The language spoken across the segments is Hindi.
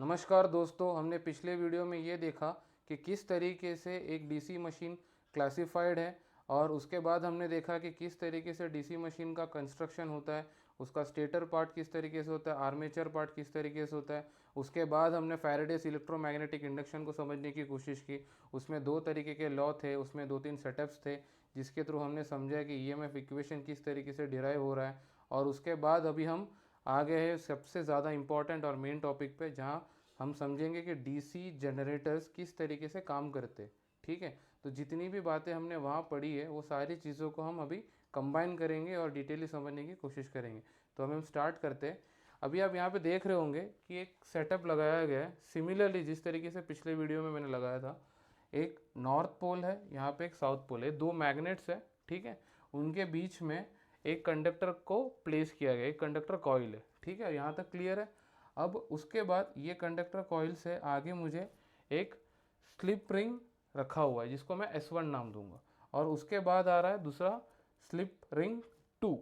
नमस्कार दोस्तों, हमने पिछले वीडियो में ये देखा कि किस तरीके से एक डीसी मशीन क्लासिफाइड है और उसके बाद हमने देखा कि किस तरीके से डीसी मशीन का कंस्ट्रक्शन होता है, उसका स्टेटर पार्ट किस तरीके से होता है, आर्मेचर पार्ट किस तरीके से होता है। उसके बाद हमने फैराडेस इलेक्ट्रोमैग्नेटिक इंडक्शन को समझने की कोशिश की। उसमें दो तरीके के लॉ थे, उसमें दो तीन सेटअप्स थे जिसके थ्रू हमने समझा कि ईएमएफ इक्वेशन किस तरीके से डिराइव हो रहा है। और उसके बाद अभी हम आ गए हैं सबसे ज़्यादा इम्पॉर्टेंट और मेन टॉपिक पे, जहाँ हम समझेंगे कि डीसी जनरेटर्स किस तरीके से काम करते। ठीक है, तो जितनी भी बातें हमने वहाँ पढ़ी है वो सारी चीज़ों को हम अभी कंबाइन करेंगे और डिटेली समझने की कोशिश करेंगे। तो हम स्टार्ट करते हैं। अभी आप यहाँ पे देख रहे होंगे कि एक सेटअप लगाया गया है, सिमिलरली जिस तरीके से पिछले वीडियो में मैंने लगाया था। एक नॉर्थ पोल है, यहाँ पे एक साउथ पोल है, दो मैग्नेट्स है। ठीक है, उनके बीच में एक कंडक्टर को प्लेस किया गया, एक कंडक्टर कॉइल है। ठीक है, यहाँ तक क्लियर है। अब उसके बाद ये कंडक्टर कॉइल से आगे मुझे एक स्लिप रिंग रखा हुआ है जिसको मैं S1 नाम दूंगा, और उसके बाद आ रहा है दूसरा स्लिप रिंग 2।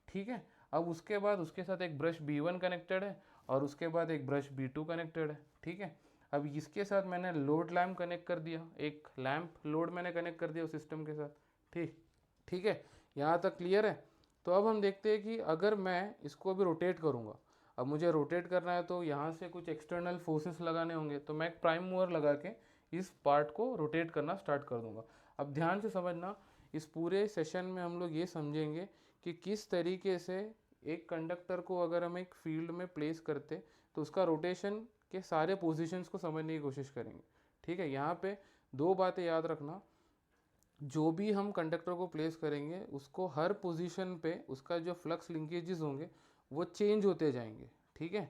ठीक है, अब उसके बाद उसके साथ एक ब्रश B1 कनेक्टेड है और उसके बाद एक ब्रश B2 कनेक्टेड है। ठीक है, अब इसके साथ मैंने लोड लैम्प कनेक्ट कर दिया, एक लैम्प लोड मैंने कनेक्ट कर दिया उस सिस्टम के साथ। ठीक ठीक है, यहाँ तक क्लियर है। तो अब हम देखते हैं कि अगर मैं इसको अभी रोटेट करूँगा, अब मुझे रोटेट करना है तो यहाँ से कुछ एक्सटर्नल फोर्सेस लगाने होंगे, तो मैं एक प्राइम मूवर लगा के इस पार्ट को रोटेट करना स्टार्ट कर दूंगा। अब ध्यान से समझना, इस पूरे सेशन में हम लोग ये समझेंगे कि किस तरीके से एक कंडक्टर को अगर हम एक फील्ड में प्लेस करते तो उसका रोटेशन के सारे पोजीशंस को समझने की कोशिश करेंगे। ठीक है, यहाँ पे दो बातें याद रखना। जो भी हम कंडक्टर को प्लेस करेंगे उसको हर पोजीशन पे उसका जो फ्लक्स लिंकेजेस होंगे वो चेंज होते जाएंगे। ठीक है,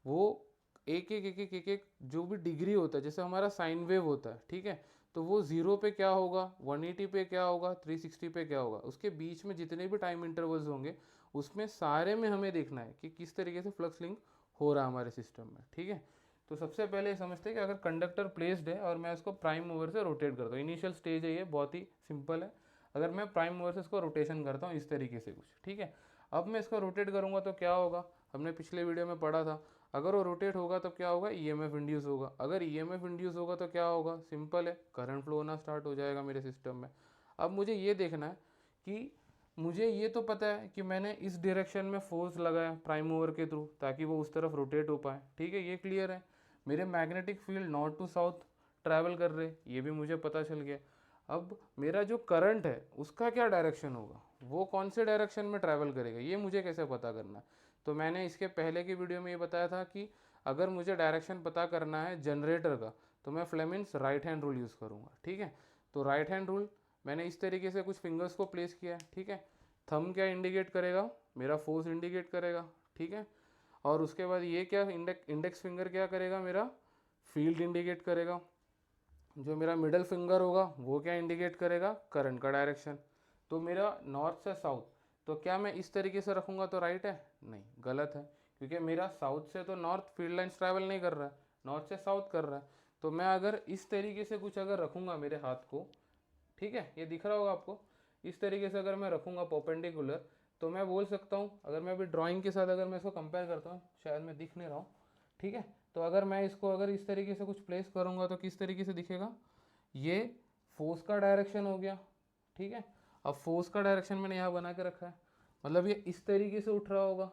वो एक एक जो भी डिग्री होता है, जैसे हमारा साइन वेव होता है। ठीक है, तो वो 0 पे क्या होगा, 180 पे क्या होगा, 360 पे क्या होगा, उसके बीच में जितने भी टाइम इंटरवल्स होंगे उसमें सारे में हमें देखना है कि किस तरीके से फ्लक्स लिंक हो रहा है हमारे सिस्टम में। ठीक है, तो सबसे पहले समझते हैं कि अगर कंडक्टर प्लेस्ड है और मैं इसको प्राइम मूवर से रोटेट करता हूँ, इनिशियल स्टेज है ये, बहुत ही सिंपल है। अगर मैं प्राइम मूवर से इसको रोटेशन करता हूँ इस तरीके से कुछ। ठीक है, अब मैं इसको रोटेट करूँगा तो क्या होगा, हमने पिछले वीडियो में पढ़ा था, अगर वो रोटेट होगा तो क्या होगा, ईएमएफ इंड्यूस होगा। अगर ईएमएफ इंड्यूस होगा तो क्या होगा, सिंपल है, करंट फ्लो होना स्टार्ट हो जाएगा मेरे सिस्टम में। अब मुझे ये देखना है कि मुझे ये तो पता है कि मैंने इस डायरेक्शन में फोर्स लगाया प्राइम मूवर के थ्रू ताकि वो उस तरफ रोटेट हो पाए। ठीक है, ये क्लियर है। मेरे magnetic field north to south travel कर रहे, ये भी मुझे पता चल गया। अब मेरा जो करंट है उसका क्या डायरेक्शन होगा, वो कौन से डायरेक्शन में ट्रैवल करेगा, ये मुझे कैसे पता करना है। तो मैंने इसके पहले की वीडियो में ये बताया था कि अगर मुझे डायरेक्शन पता करना है जनरेटर का तो मैं Fleming's right hand rule use करूँगा। ठीक है, तो राइट हैंड रूल मैंने इस तरीके से कुछ फिंगर्स को प्लेस किया है। ठीक है, थंब क्या इंडिकेट करेगा, मेरा फोर्स इंडिकेट करेगा। ठीक है, और उसके बाद ये क्या, इंडेक्स फिंगर क्या करेगा, मेरा फील्ड इंडिकेट करेगा। जो मेरा मिडल फिंगर होगा वो क्या इंडिकेट करेगा, करंट का डायरेक्शन। तो मेरा नॉर्थ से साउथ, तो क्या मैं इस तरीके से रखूँगा तो राइट है, नहीं, गलत है, क्योंकि मेरा साउथ से तो नॉर्थ फील्ड लाइन्स ट्रैवल नहीं कर रहा है, नॉर्थ से साउथ कर रहा है। तो मैं अगर इस तरीके से कुछ अगर रखूँगा मेरे हाथ को, ठीक है, ये दिख रहा होगा आपको, इस तरीके से अगर मैं रखूँगा परपेंडिकुलर, तो मैं बोल सकता हूँ, अगर मैं अभी ड्राइंग के साथ अगर मैं इसको कंपेयर करता हूँ, शायद मैं दिख नहीं रहा हूँ। ठीक है, तो अगर मैं इसको अगर इस तरीके से कुछ प्लेस करूँगा तो किस तरीके से दिखेगा, ये फोर्स का डायरेक्शन हो गया। ठीक है, अब फोर्स का डायरेक्शन मैंने यहाँ बना के रखा है, मतलब ये इस तरीके से उठ रहा होगा।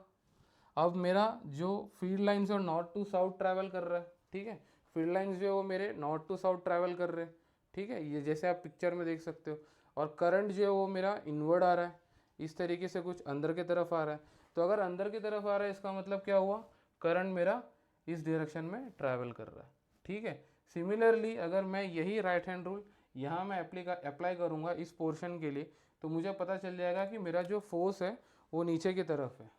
अब मेरा जो फील्ड लाइन्स है नॉर्थ टू साउथ ट्रैवल कर रहा है। ठीक है, फील्ड लाइन्स जो है वो मेरे नॉर्थ टू साउथ ट्रैवल कर रहे हैं। ठीक है, ये जैसे आप पिक्चर में देख सकते हो। और करंट जो है वो मेरा इनवर्ड आ रहा है, इस तरीके से कुछ अंदर की तरफ आ रहा है। तो अगर अंदर की तरफ आ रहा है इसका मतलब क्या हुआ, करंट मेरा इस डायरेक्शन में ट्रैवल कर रहा है। ठीक है, सिमिलरली अगर मैं यही राइट हैंड रूल यहाँ मैं अप्लाई करूँगा इस पोर्शन के लिए, तो मुझे पता चल जाएगा कि मेरा जो फोर्स है वो नीचे की तरफ है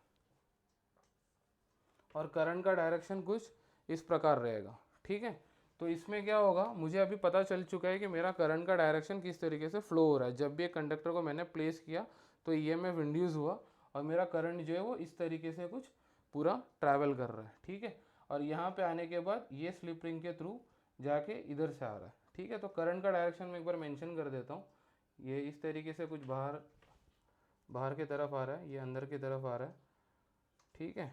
और करंट का डायरेक्शन कुछ इस प्रकार रहेगा। ठीक है, तो इसमें क्या होगा, मुझे अभी पता चल चुका है कि मेरा करंट का डायरेक्शन किस तरीके से फ्लो हो रहा है। जब भी एक कंडक्टर को मैंने प्लेस किया तो ईएमएफ इंड्यूस हुआ और मेरा करंट जो है वो इस तरीके से कुछ पूरा ट्रैवल कर रहा है। ठीक है, और यहाँ पे आने के बाद ये स्लिप रिंग के थ्रू जाके इधर से आ रहा है। ठीक है, तो करंट का डायरेक्शन मैं एक बार मेंशन कर देता हूँ। ये इस तरीके से कुछ बाहर बाहर की तरफ आ रहा है, ये अंदर की तरफ आ रहा है। ठीक है,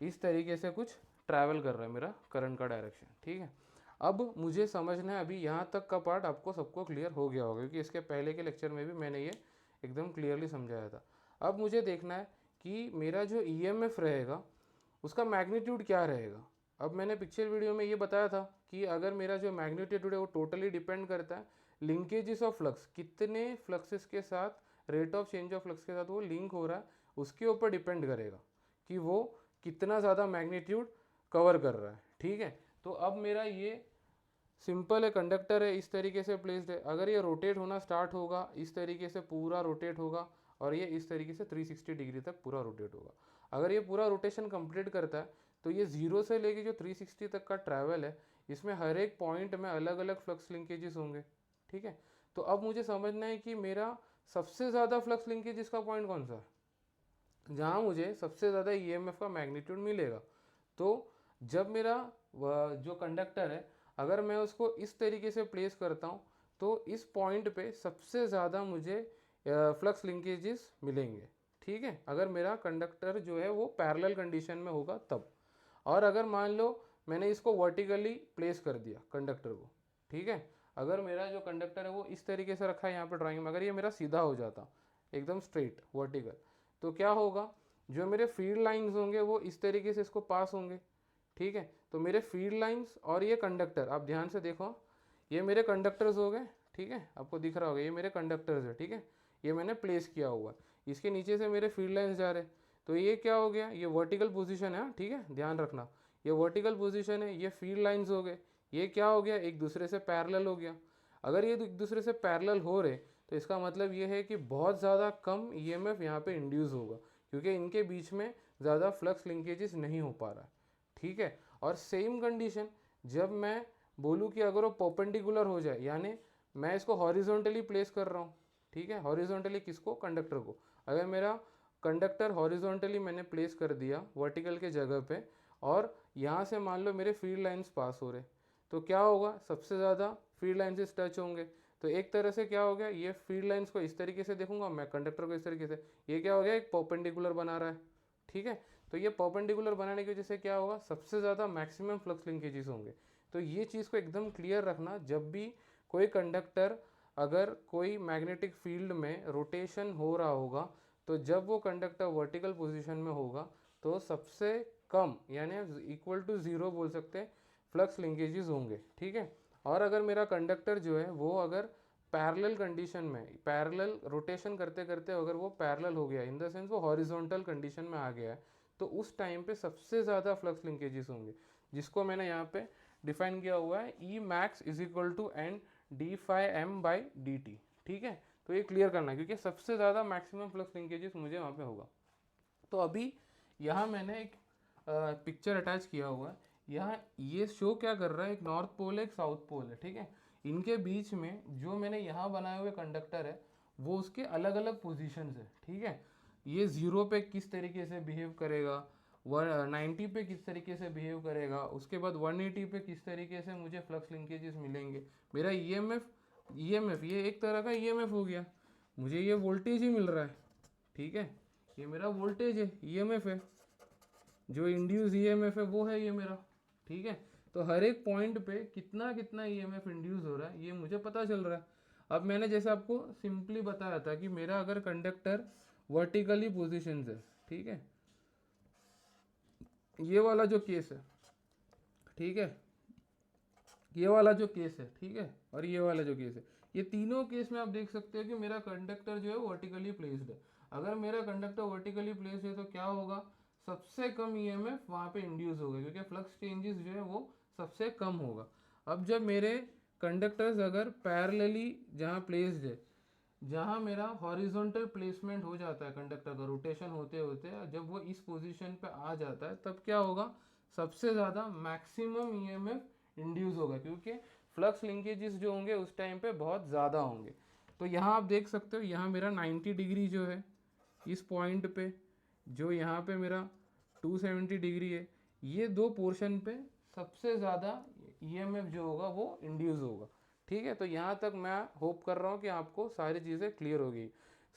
इस तरीके से कुछ ट्रैवल कर रहा है मेरा करंट का डायरेक्शन, ठीक है। अब मुझे समझना है, अभी यहाँ तक का पार्ट आपको सबको क्लियर हो गया होगा क्योंकि इसके पहले के लेक्चर में भी मैंने ये एकदम क्लियरली समझाया था। अब मुझे देखना है कि मेरा जो ईएमएफ रहेगा उसका मैग्नीट्यूड क्या रहेगा। अब मैंने पिछले वीडियो में ये बताया था कि अगर मेरा जो मैग्नीट्यूड है वो टोटली डिपेंड करता है लिंकेजेस ऑफ फ्लक्स, कितने फ्लक्सेस के साथ rate of change of flux के साथ वो लिंक हो रहा है, उसके ऊपर डिपेंड करेगा कि वो कितना ज़्यादा मैग्नीट्यूड कवर कर रहा है, ठीक है। तो अब मेरा ये सिंपल है, कंडक्टर है, इस तरीके से प्लेस्ड है। अगर ये रोटेट होना स्टार्ट होगा, इस तरीके से पूरा रोटेट होगा और ये इस तरीके से 360 डिग्री तक पूरा रोटेट होगा। अगर ये पूरा रोटेशन कंप्लीट करता है तो ये 0 से लेके जो 360 तक का ट्रैवल है, इसमें हर एक पॉइंट में अलग अलग फ्लक्स लिंकेजेस होंगे, ठीक है। तो अब मुझे समझना है कि मेरा सबसे ज़्यादा फ्लक्स लिंकेजेस का पॉइंट कौन सा है, जहाँ मुझे सबसे ज़्यादा ईएमएफ का मैग्नीट्यूड मिलेगा। तो जब मेरा जो कंडक्टर है, अगर मैं उसको इस तरीके से प्लेस करता हूँ तो इस पॉइंट पे सबसे ज़्यादा मुझे फ्लक्स लिंकेजेस मिलेंगे, ठीक है। अगर मेरा कंडक्टर जो है वो पैरेलल कंडीशन में होगा तब। और अगर मान लो मैंने इसको वर्टिकली प्लेस कर दिया कंडक्टर को, ठीक है, अगर मेरा जो कंडक्टर है वो इस तरीके से रखा है यहाँ पे ड्राइंग में, अगर ये मेरा सीधा हो जाता एकदम स्ट्रेट वर्टिकल, तो क्या होगा, जो मेरे फील्ड लाइंस होंगे वो इस तरीके से इसको पास होंगे, ठीक है। तो मेरे फील्ड लाइंस और ये कंडक्टर, आप ध्यान से देखो, ये मेरे कंडक्टर्स हो गए, ठीक है, आपको दिख रहा होगा ये मेरे कंडक्टर्स है, ठीक है, ये मैंने प्लेस किया हुआ, इसके नीचे से मेरे फील्ड लाइंस जा रहे, तो ये क्या हो गया, ये वर्टिकल पोजीशन है, ठीक है, ध्यान रखना, ये वर्टिकल पोजीशन है, ये फील्ड लाइंस हो गए, ये क्या हो गया, एक दूसरे से पैरेलल हो गया। अगर ये एक दूसरे से पैरेलल हो रहे तो इसका मतलब ये है कि बहुत ज़्यादा कम ईएमएफ यहाँ पे इंड्यूस होगा, क्योंकि इनके बीच में ज़्यादा फ्लक्स लिंकेजेस नहीं हो पा रहा है, ठीक है। और सेम कंडीशन जब मैं बोलूँ कि अगर वो परपेंडिकुलर हो जाए, यानी मैं इसको हॉरिजॉन्टली प्लेस कर रहा हूँ, ठीक है, हॉरिजॉन्टली किसको, कंडक्टर को, अगर मेरा कंडक्टर हॉरिजॉन्टली मैंने प्लेस कर दिया वर्टिकल के जगह पे और यहाँ से मान लो मेरे फील्ड लाइंस पास हो रहे, तो क्या होगा, सबसे ज़्यादा फील्ड लाइंस टच होंगे। तो एक तरह से क्या हो गया, ये फील्ड लाइंस को इस तरीके से देखूंगा मैं, कंडक्टर को इस तरीके से, ये क्या हो गया, एक परपेंडिकुलर बना रहा है, ठीक है। तो ये परपेंडिकुलर बनाने की वजह से क्या होगा, सबसे ज़्यादा मैक्सिमम फ्लक्स लिंकेजेस होंगे। तो ये चीज़ को एकदम क्लियर रखना, जब भी कोई कंडक्टर अगर कोई मैग्नेटिक फील्ड में रोटेशन हो रहा होगा, तो जब वो कंडक्टर वर्टिकल पोजीशन में होगा तो सबसे कम यानी इक्वल टू 0 बोल सकते हैं फ्लक्स लिंकेजेस होंगे, ठीक है। और अगर मेरा कंडक्टर जो है वो अगर पैरेलल कंडीशन में, पैरेलल रोटेशन करते करते अगर वो पैरेलल हो गया, इन द सेंस वो हॉरिजॉन्टल कंडीशन में आ गया है, तो उस टाइम पे सबसे ज़्यादा फ्लक्स लिंकेजेस होंगे, जिसको मैंने यहाँ पे डिफाइन किया हुआ है, E max is equal to N D phi M by D T, ठीक है। तो ये क्लियर करना है क्योंकि सबसे ज़्यादा मैक्सिमम फ्लक्स लिंकेजेस मुझे वहाँ पे होगा। तो अभी यहाँ मैंने एक पिक्चर अटैच किया हुआ है, यहाँ ये शो क्या कर रहा है, एक नॉर्थ पोल है, एक साउथ पोल है, ठीक है। इनके बीच में जो मैंने यहाँ बनाए हुए कंडक्टर है वो उसके अलग अलग पोजीशंस है, ठीक है। ये 0 पे किस तरीके से बिहेव करेगा, 90 पे किस तरीके से बिहेव करेगा, उसके बाद 180 पे किस तरीके से मुझे फ्लक्स लिंकेजेस मिलेंगे। मेरा ईएमएफ ये एक तरह का ईएमएफ हो गया, मुझे ये वोल्टेज ही मिल रहा है, ठीक है, ये मेरा वोल्टेज है, ईएमएफ है, जो इंड्यूस ईएमएफ है वो है ये मेरा, ठीक है। तो हर एक पॉइंट पे कितना कितना ईएमएफ इंड्यूस हो रहा है ये मुझे पता चल रहा है। अब मैंने जैसे आपको सिंपली बताया था कि मेरा अगर कंडक्टर वर्टिकली पोजीशन है, ठीक है, ये वाला जो केस है, ठीक है, ये वाला जो केस है, ठीक है, और ये वाला जो केस है, ये तीनों केस में आप देख सकते हो कि मेरा कंडक्टर जो है वर्टिकली प्लेस्ड है। अगर मेरा कंडक्टर वर्टिकली प्लेस्ड है तो क्या होगा, सबसे कम ईएमएफ वहाँ पे इंड्यूस होगा क्योंकि फ्लक्स चेंजेस जो है वो सबसे कम होगा। अब जब मेरे कंडक्टर्स अगर पैरेलली जहाँ प्लेस्ड है, जहाँ मेरा हॉरिजॉन्टल प्लेसमेंट हो जाता है कंडक्टर का रोटेशन होते होते, जब वो इस पोजीशन पे आ जाता है तब क्या होगा, सबसे ज़्यादा मैक्सिमम ईएमएफ इंड्यूस होगा क्योंकि फ्लक्स लिंकेजेस जो होंगे उस टाइम पे बहुत ज़्यादा होंगे। तो यहाँ आप देख सकते हो, यहाँ मेरा 90 डिग्री जो है इस पॉइंट पे, जो यहाँ पे मेरा 270 डिग्री है, ये दो पोर्शन पे सबसे ज़्यादा ईएमएफ जो होगा वो इंड्यूस होगा, ठीक है। तो यहाँ तक मैं होप कर रहा हूँ कि आपको सारी चीज़ें क्लियर हो गई।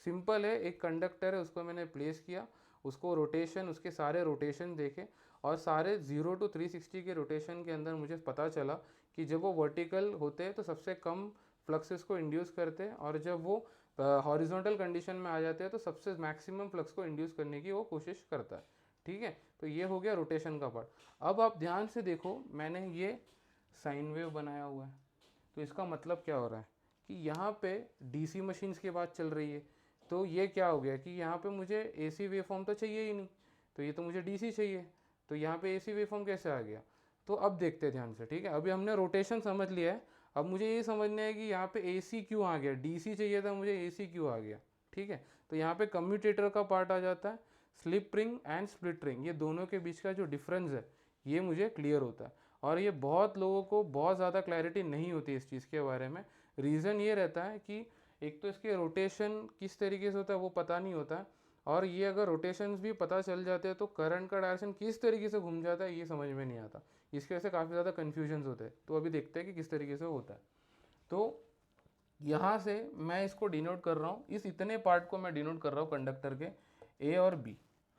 सिंपल है, एक कंडक्टर है उसको मैंने प्लेस किया, उसको रोटेशन, उसके सारे रोटेशन देखे और सारे 0 to 360 के रोटेशन के अंदर मुझे पता चला कि जब वो वर्टिकल होते हैं तो सबसे कम फ्लक्सेस को इंड्यूस करते हैं, और जब वो हॉरिजॉन्टल कंडीशन में आ जाते हैं तो सबसे मैक्सिमम फ्लक्स को इंड्यूस करने की वो कोशिश करता है। ठीक है, तो ये हो गया रोटेशन का पार्ट। अब आप ध्यान से देखो, मैंने ये साइन वेव बनाया हुआ है, तो इसका मतलब क्या हो रहा है कि यहाँ पे डीसी मशीन्स की बात चल रही है, तो ये क्या हो गया कि यहाँ पे मुझे एसी वेवफॉर्म तो चाहिए ही नहीं, तो ये तो मुझे डीसी चाहिए, तो यहाँ पे एसी वेवफॉर्म कैसे आ गया। तो अब देखते हैं ध्यान से, ठीक है, अभी हमने रोटेशन समझ लिया है, अब मुझे ये समझना है कि यहाँ पे एसी क्यों आ गया, डीसी चाहिए था मुझे, एसी क्यों आ गया। ठीक है, तो यहाँ पे कम्यूटेटर का पार्ट आ जाता है, slip ring and split ring, ये दोनों के बीच का जो डिफरेंस है ये मुझे क्लियर होता है। और ये बहुत लोगों को बहुत ज़्यादा क्लैरिटी नहीं होती इस चीज़ के बारे में। रीज़न ये रहता है कि एक तो इसके रोटेशन किस तरीके से होता है वो पता नहीं होता है, और ये अगर रोटेशंस भी पता चल जाते हैं तो करंट का डायरेक्शन किस तरीके से घूम जाता है ये समझ में नहीं आता। इसकी वजह से काफ़ी ज़्यादा कन्फ्यूजन्स होते हैं। तो अभी देखते हैं कि किस तरीके से होता है। तो यहाँ से मैं इसको डिनोट कर रहा हूँ, इस इतने पार्ट को मैं डिनोट कर रहा हूँ कंडक्टर के ए और बी।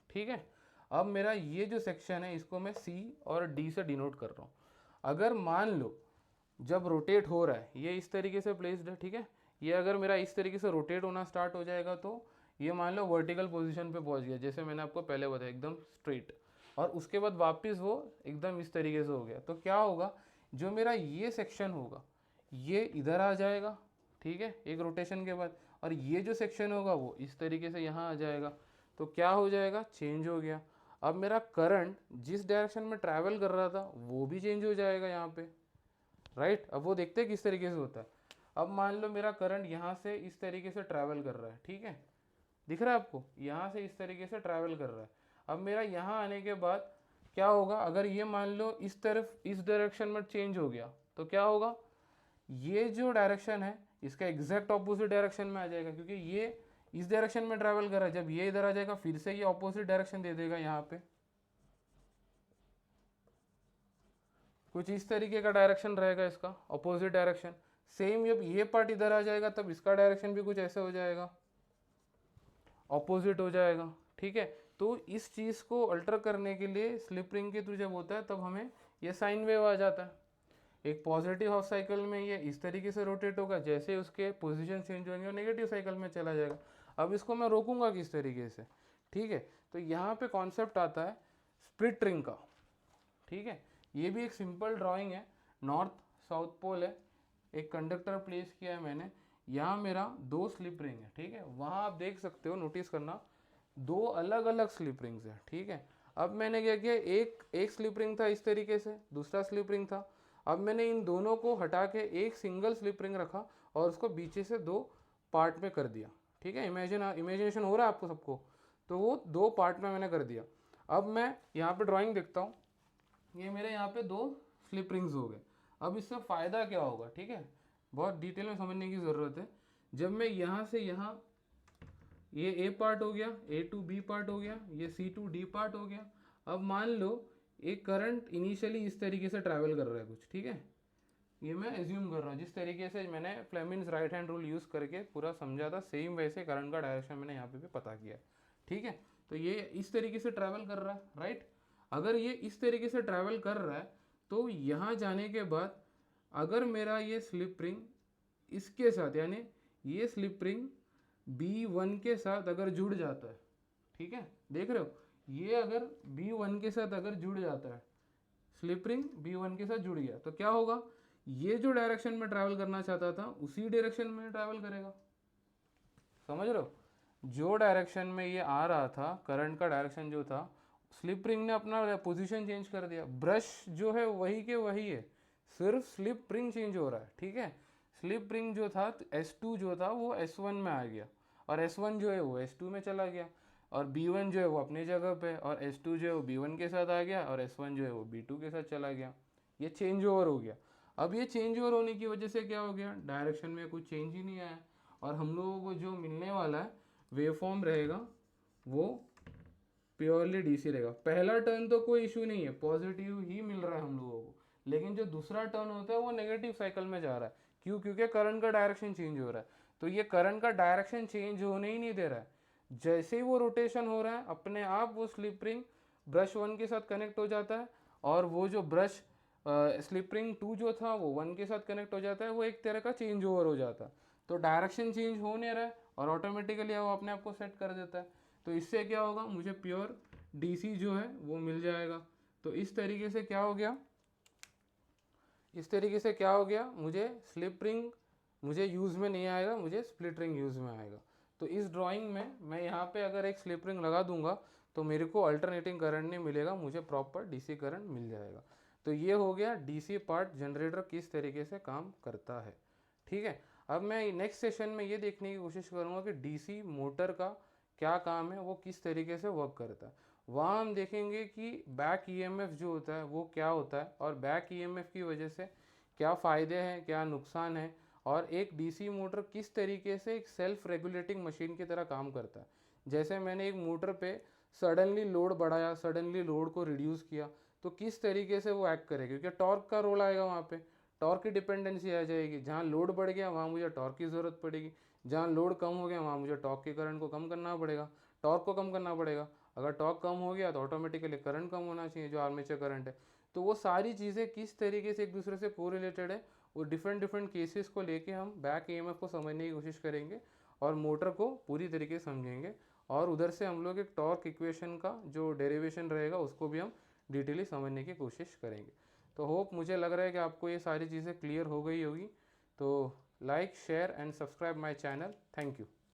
ठीक है, अब मेरा ये जो सेक्शन है इसको मैं सी और डी से डिनोट कर रहा हूँ। अगर मान लो जब रोटेट हो रहा है, ये इस तरीके से प्लेस्ड है, ठीक है, ये अगर मेरा इस तरीके से रोटेट होना स्टार्ट हो जाएगा तो ये मान लो वर्टिकल पोजीशन पे पहुंच गया, जैसे मैंने आपको पहले बताया एकदम स्ट्रेट, और उसके बाद वापस वो एकदम इस तरीके से हो गया, तो क्या होगा, जो मेरा ये सेक्शन होगा ये इधर आ जाएगा, ठीक है, एक रोटेशन के बाद, और ये जो सेक्शन होगा वो इस तरीके से यहाँ आ जाएगा। तो क्या हो जाएगा, चेंज हो गया। अब मेरा करंट जिस डायरेक्शन में ट्रैवल कर रहा था वो भी चेंज हो जाएगा यहाँ पे, राइट। अब वो देखते हैं किस तरीके से होता है। अब मान लो मेरा करंट यहाँ से इस तरीके से ट्रैवल कर रहा है, ठीक है, दिख रहा है आपको, यहाँ से इस तरीके से ट्रैवल कर रहा है। अब मेरा यहाँ आने के बाद क्या होगा, अगर ये मान लो इस तरफ इस डायरेक्शन में चेंज हो गया तो क्या होगा, ये जो डायरेक्शन है इसका एग्जैक्ट ऑपोजिट डायरेक्शन में आ जाएगा, क्योंकि ये इस डायरेक्शन में ट्रैवल कर रहा है। जब ये इधर आ जाएगा फिर से ये ऑपोजिट डायरेक्शन दे देगा, यहाँ पे कुछ इस तरीके का डायरेक्शन रहेगा इसका, ऑपोजिट डायरेक्शन। सेम जब ये पार्ट इधर आ जाएगा तब इसका डायरेक्शन भी कुछ ऐसे हो जाएगा, ऑपोजिट हो जाएगा। ठीक है, तो इस चीज़ को अल्टर करने के लिए स्लिप रिंग के थ्रू जब होता है तब हमें ये साइन वेव आ जाता है। एक पॉजिटिव हाफ साइकिल में ये इस तरीके से रोटेट होगा, जैसे उसके पोजीशन चेंज होंगे और नेगेटिव साइकिल में चला जाएगा। अब इसको मैं रोकूंगा किस तरीके से, ठीक है, तो यहाँ पे कॉन्सेप्ट आता है स्प्लिट रिंग का। ठीक है, ये भी एक सिंपल ड्राइंग है, नॉर्थ साउथ पोल है, एक कंडक्टर प्लेस किया है मैंने, यहाँ मेरा दो स्लिप रिंग है, ठीक है, वहाँ आप देख सकते हो, नोटिस करना, दो अलग अलग स्लिप रिंग्स है। ठीक है, अब मैंने क्या किया, एक स्लिप रिंग था इस तरीके से, दूसरा स्लिप रिंग था, अब मैंने इन दोनों को हटा के एक सिंगल स्लिप रिंग रखा और उसको बीच से दो पार्ट में कर दिया। ठीक है, इमेजिनेशन हो रहा है आपको सबको, तो वो दो पार्ट में मैंने कर दिया। अब मैं यहाँ पे ड्राइंग देखता हूँ, ये मेरे यहाँ पे दो स्लिप रिंग्स हो गए। अब इससे फ़ायदा क्या होगा, ठीक है, बहुत डिटेल में समझने की ज़रूरत है। जब मैं यहाँ से यहाँ, ये ए पार्ट हो गया, ए टू बी पार्ट हो गया, ये सी टू डी पार्ट हो गया। अब मान लो एक करंट इनिशियली इस तरीके से ट्रैवल कर रहा है कुछ, ठीक है, ये मैं एज्यूम कर रहा हूँ, जिस तरीके से मैंने Fleming's right hand rule use करके पूरा समझा था, सेम वैसे करंट का डायरेक्शन मैंने यहाँ पे भी पता किया। ठीक है, तो ये इस तरीके से ट्रैवल कर रहा है, राइट। अगर ये इस तरीके से ट्रैवल कर रहा है तो यहाँ जाने के बाद अगर मेरा ये स्लिप रिंग इसके साथ, यानी ये स्लिप रिंग B1 के साथ अगर जुड़ जाता है, ठीक है, देख रहे हो, ये अगर B1 के साथ अगर जुड़ जाता है, स्लिप रिंग B1 के साथ जुड़ गया, तो क्या होगा, ये जो डायरेक्शन में ट्रैवल करना चाहता था उसी डायरेक्शन में ट्रैवल करेगा। समझ रहे हो, जो डायरेक्शन में ये आ रहा था, करंट का डायरेक्शन जो था, स्लिप रिंग ने अपना पोजीशन चेंज कर दिया। ब्रश जो है वही के वही है, सिर्फ स्लिप रिंग चेंज हो रहा है। ठीक है, स्लिप रिंग जो था S2 जो था वो S1 में आ गया, और S1 जो है वो S2 में चला गया, और B1 जो है वो अपनी जगह पे, और S2 जो है वो B1 के साथ आ गया, और S1 जो है वो B2 के साथ चला गया। ये चेंज ओवर हो गया। अब ये चेंज ओवर होने की वजह से क्या हो गया, डायरेक्शन में कुछ चेंज ही नहीं आया, और हम लोगों को जो मिलने वाला है वेवफॉर्म रहेगा वो प्योरली डीसी रहेगा। पहला टर्न तो कोई इशू नहीं है, पॉजिटिव ही मिल रहा है हम लोगों को, लेकिन जो दूसरा टर्न होता है वो नेगेटिव साइकिल में जा रहा है। क्यों, क्योंकि करंट का डायरेक्शन चेंज हो रहा है। तो ये करंट का डायरेक्शन चेंज होने ही नहीं दे रहा है, जैसे ही वो रोटेशन हो रहा है अपने आप वो स्लिप रिंग ब्रश 1 के साथ कनेक्ट हो जाता है, और वो जो ब्रश स्लिप रिंग 2 जो था वो 1 के साथ कनेक्ट हो जाता है, वो एक तरह का चेंज ओवर हो जाता है। तो डायरेक्शन चेंज हो नहीं रहा है और ऑटोमेटिकली वो अपने आप को सेट कर देता है। तो इससे क्या होगा, मुझे प्योर डीसी जो है वो मिल जाएगा। तो इस तरीके से क्या हो गया, इस तरीके से क्या हो गया, मुझे स्लिप रिंग मुझे यूज़ में नहीं आएगा, मुझे स्प्लिट रिंग यूज़ में आएगा। तो इस ड्राइंग में मैं यहाँ पे अगर एक स्लिप रिंग लगा दूंगा तो मेरे को अल्टरनेटिंग करंट नहीं मिलेगा, मुझे प्रॉपर डीसी करंट मिल जाएगा। तो ये हो गया डीसी पार्ट जनरेटर किस तरीके से काम करता है। ठीक है, अब मैं नेक्स्ट सेशन में ये देखने की कोशिश करूँगा कि डीसी मोटर का क्या काम है, वो किस तरीके से वर्क करता है। वहाँ हम देखेंगे कि बैक ईएमएफ जो होता है वो क्या होता है, और बैक ईएमएफ की वजह से क्या फ़ायदे हैं क्या नुकसान है, और एक डीसी मोटर किस तरीके से एक सेल्फ रेगुलेटिंग मशीन की तरह काम करता है। जैसे मैंने एक मोटर पे सडनली लोड बढ़ाया, सडनली लोड को रिड्यूस किया, तो किस तरीके से वो एक्ट करेगा, क्योंकि टॉर्क का रोल आएगा वहाँ पे, टॉर्क की डिपेंडेंसी आ जाएगी। जहाँ लोड बढ़ गया वहाँ मुझे टॉर्क की ज़रूरत पड़ेगी, जहाँ लोड कम हो गया वहाँ मुझे टॉर्क के करंट को कम करना पड़ेगा, टॉर्क को कम करना पड़ेगा। अगर टॉर्क कम हो गया तो ऑटोमेटिकली करंट कम होना चाहिए, जो आर्मेचर करंट है। तो वो सारी चीज़ें किस तरीके से एक दूसरे से कोरिलेटेड है, वो डिफरेंट डिफरेंट केसेस को लेके हम बैक ईएमएफ को समझने की कोशिश करेंगे और मोटर को पूरी तरीके से समझेंगे, और उधर से हम लोग एक टॉर्क इक्वेशन का जो डेरिवेशन रहेगा उसको भी हम डिटेली समझने की कोशिश करेंगे। तो होप, मुझे लग रहा है कि आपको ये सारी चीज़ें क्लियर हो गई होगी। तो like share and subscribe my channel. Thank you.